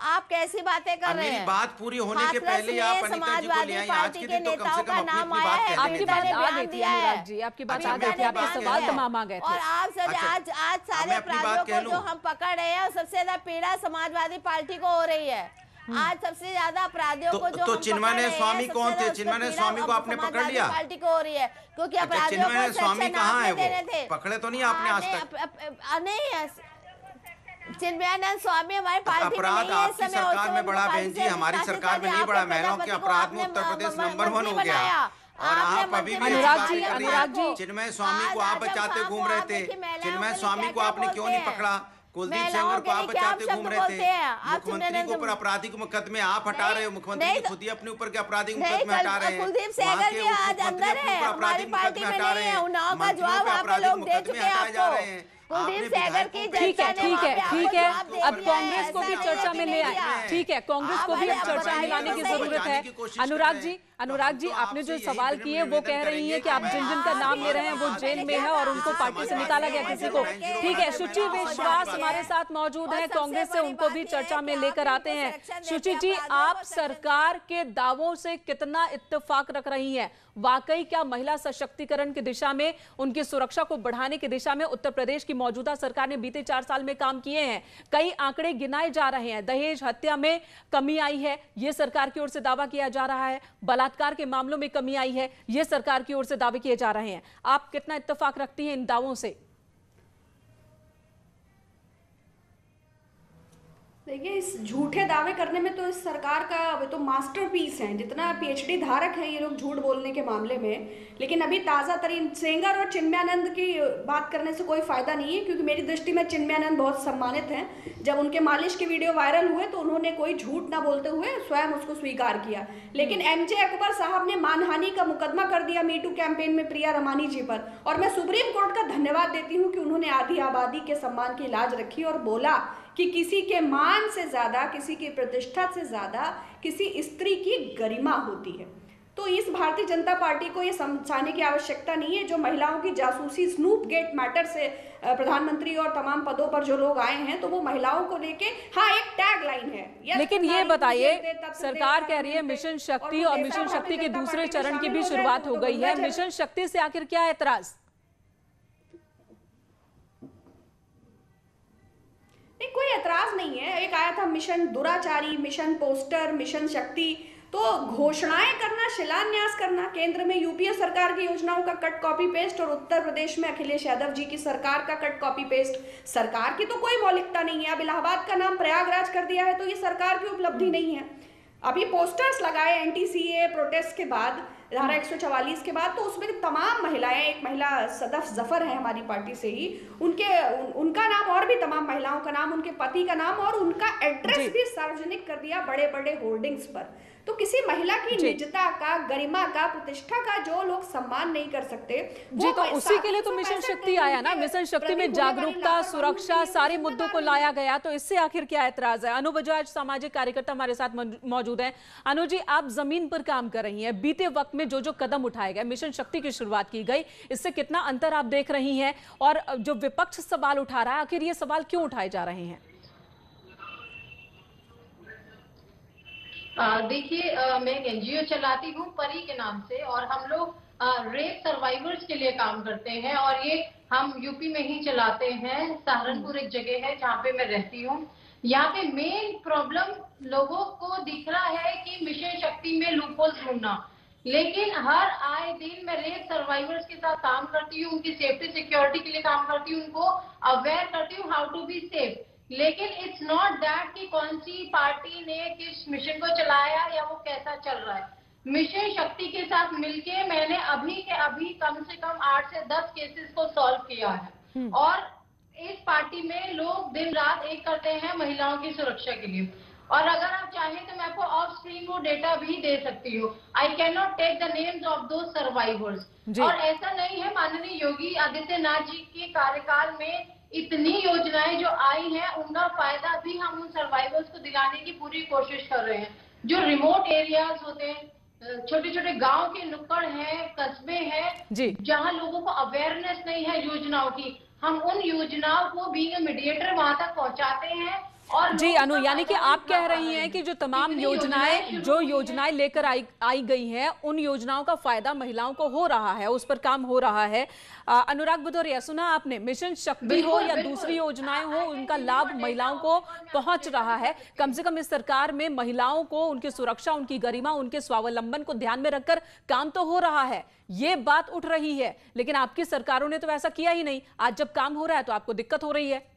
आप कैसी बातें कर रहे हैं? मेरी बात पूरी होने के पहले आप अनीता जी को ले आए। आज के दिन तो कम से कम अपनी नाम बात आया है, आपकी बात आ गई थी अनुराग जी, आपकी बात आ गई थी, आपके सवाल तमाम आ गए थे। और आप सर आज सारे अपराधियों को जो हम पकड़ रहे हैं, सबसे ज्यादा पीड़ा समाजवादी पार्टी को हो रही है। आज सबसे ज्यादा अपराधियों को जो तो चिन्मय स्वामी कौन थे? चिन्मय स्वामी को आपने पकड़ लिया? पार्टी को हो रही है क्योंकि अपराधियों को स्वामी कहाँ है? वो पकड़े तो नहीं आपने आज तक? नहीं, चिन्मयानंद स्वामी हमारी पार्टी में अपराध नहीं है। आपकी सरकार में बढ़ा बहन जी, हमारी सरकार में नहीं बढ़ा। महिलाओं के अपराध में उत्तर प्रदेश नंबर 1 हो गया। और आप अभी भी अनुराग जी चिन्मय स्वामी को आप बचाते घूम रहे थे। चिन्मय स्वामी को आपने क्यों नहीं पकड़ा? कुलदीप सेंगर को आप बचाते घूम रहे थे। मुख्यमंत्री के ऊपर आपराधिक मुकदमे आप हटा रहे हो। मुख्यमंत्री खुद ही अपने ऊपर के आपराधिक मुकदमे हटा रहे हैं। कुलदीप सेंगर भी आज अंदर है, हमारी पार्टी में नहीं है। उन्नाव का जवाब आप लोग दे चुके हैं आपको। कुलदीप सेंगर की ठीक है। अब कांग्रेस को भी चर्चा में ले आए। ठीक है, कांग्रेस को भी अब चर्चा में लाने की जरूरत है। अनुराग जी आपने जो सवाल किए वो कह रही है कि आप जिन जिन का नाम ले रहे हैं वो जेल में है और उनको पार्टी से निकाला गया किसी को। ठीक है, शुचि विश्वास हमारे साथ मौजूद है कांग्रेस से, उनको भी चर्चा में लेकर आते हैं। शुचि जी, आप सरकार के दावों से कितना इत्तेफाक रख रही हैं? वाकई क्या महिला सशक्तिकरण की दिशा में, उनकी सुरक्षा को बढ़ाने की दिशा में उत्तर प्रदेश की मौजूदा सरकार ने बीते 4 साल में काम किए हैं? कई आंकड़े गिनाए जा रहे हैं। दहेज हत्या में कमी आई है, यह सरकार की ओर से दावा किया जा रहा है। बलात्कार के मामलों में कमी आई है, यह सरकार की ओर से दावे किए जा रहे हैं। आप कितना इत्तेफाक रखती हैं इन दावों से? देखिए, इस झूठे दावे करने में तो इस सरकार का वे तो मास्टरपीस हैं, जितना पीएचडी धारक हैं ये लोग झूठ बोलने के मामले में। लेकिन अभी ताज़ा तरीन सेंगर और चिन्मयानंद की बात करने से कोई फ़ायदा नहीं है, क्योंकि मेरी दृष्टि में चिन्मयानंद बहुत सम्मानित हैं। जब उनके मालिश के वीडियो वायरल हुए तो उन्होंने कोई झूठ ना बोलते हुए स्वयं उसको स्वीकार किया। लेकिन एमजे अकबर साहब ने मानहानि का मुकदमा कर दिया मीटू कैंपेन में प्रिया रमानी जी पर, और मैं सुप्रीम कोर्ट का धन्यवाद देती हूँ कि उन्होंने आधी आबादी के सम्मान की लाज रखी और बोला कि किसी के मान से ज्यादा, किसी की प्रतिष्ठा से ज्यादा किसी स्त्री की गरिमा होती है। तो इस भारतीय जनता पार्टी को ये समझाने की आवश्यकता नहीं है। जो महिलाओं की जासूसी स्नूप गेट मैटर से प्रधानमंत्री और तमाम पदों पर जो लोग आए हैं, तो वो महिलाओं को लेके हाँ एक टैग लाइन है। लेकिन ये बताइए, सरकार कह रही है मिशन शक्ति, और मिशन शक्ति के दूसरे चरण की भी शुरुआत हो गई है। मिशन शक्ति से आखिर क्या एतराज? नहीं, कोई एतराज नहीं है। एक आया था मिशन दुराचारी, मिशन पोस्टर, मिशन शक्ति। तो घोषणाएं करना, शिलान्यास करना, केंद्र में यूपीए सरकार की योजनाओं का कट कॉपी पेस्ट और उत्तर प्रदेश में अखिलेश यादव जी की सरकार का कट कॉपी पेस्ट। सरकार की तो कोई मौलिकता नहीं है। अब इलाहाबाद का नाम प्रयागराज कर दिया है तो ये सरकार की उपलब्धि नहीं है। अभी पोस्टर्स लगाए एंटी-सीए प्रोटेस्ट के बाद, धारा 144 के बाद, तो उसमें तमाम महिलाएं, एक महिला सदफ जफर है हमारी पार्टी से ही, उनका नाम और भी तमाम महिलाओं का नाम, उनके पति का नाम और उनका एड्रेस भी सार्वजनिक कर दिया बड़े बड़े होर्डिंग्स पर। तो किसी महिला की निजता का, गरिमा का, प्रतिष्ठा का जो लोग सम्मान नहीं कर सकते जी, तो उसी के लिए तो मिशन शक्ति आया ना। मिशन शक्ति में जागरूकता, सुरक्षा, सारे मुद्दों को लाया गया। तो इससे आखिर क्या एतराज है? अनु बजाज सामाजिक कार्यकर्ता हमारे साथ मौजूद है। अनु जी, आप जमीन पर काम कर रही हैं। बीते वक्त में जो जो कदम उठाए गए, मिशन शक्ति की शुरुआत की गई, इससे कितना अंतर आप देख रही हैं? और जो विपक्ष सवाल उठा रहा है, आखिर ये सवाल क्यों उठाए जा रहे हैं? देखिए, मैं एक एनजीओ चलाती हूँ परी के नाम से, और हम लोग रेप सर्वाइवर्स के लिए काम करते हैं, और ये हम यूपी में ही चलाते हैं। सहारनपुर एक जगह है जहाँ पे मैं रहती हूँ। यहाँ पे मेन प्रॉब्लम लोगों को दिख रहा है कि मिशन शक्ति में लूपहोल्स ढूंढना, लेकिन हर आए दिन मैं रेप सर्वाइवर्स के साथ काम करती हूँ, उनकी सेफ्टी सिक्योरिटी के लिए काम करती हूँ, उनको अवेयर करती हूँ हाउ टू बी सेफ। लेकिन इट्स नॉट दैट कि कौन सी पार्टी ने किस मिशन को चलाया या वो कैसा चल रहा है। मिशन शक्ति के साथ मिलके मैंने अभी के अभी कम से कम 8 से 10 केसेस को सॉल्व किया है, और इस पार्टी में लोग दिन रात एक करते हैं महिलाओं की सुरक्षा के लिए। और अगर आप चाहें तो मैं आपको ऑफ स्क्रीन वो डेटा भी दे सकती हूँ। I can not take the names of दो सर्वाइवर्स। और ऐसा नहीं है, माननीय योगी आदित्यनाथ जी के कार्यकाल में इतनी योजनाएं जो आई हैं, उनका फायदा भी हम उन सर्वाइवर्स को दिलाने की पूरी कोशिश कर रहे हैं। जो रिमोट एरियाज होते हैं, छोटे छोटे गांव के नुक्कड़ हैं, कस्बे हैं, जहां लोगों को अवेयरनेस नहीं है योजनाओं की, हम उन योजनाओं को बीइंग अ मीडिएटर वहां तक पहुंचाते हैं जी अनु, यानी कि आप कह रही हैं कि जो तमाम योजनाएं लेकर आई गई हैं, उन योजनाओं का फायदा महिलाओं को हो रहा है, उस पर काम हो रहा है। अनुराग भदौरिया, सुना आपने, मिशन शक्ति हो या दूसरी योजनाएं हो, उनका लाभ महिलाओं को पहुंच रहा है। कम से कम इस सरकार में महिलाओं को उनकी सुरक्षा, उनकी गरिमा, उनके स्वावलंबन को ध्यान में रखकर काम तो हो रहा है, ये बात उठ रही है। लेकिन आपकी सरकारों ने तो ऐसा किया ही नहीं। आज जब काम हो रहा है तो आपको दिक्कत हो रही है।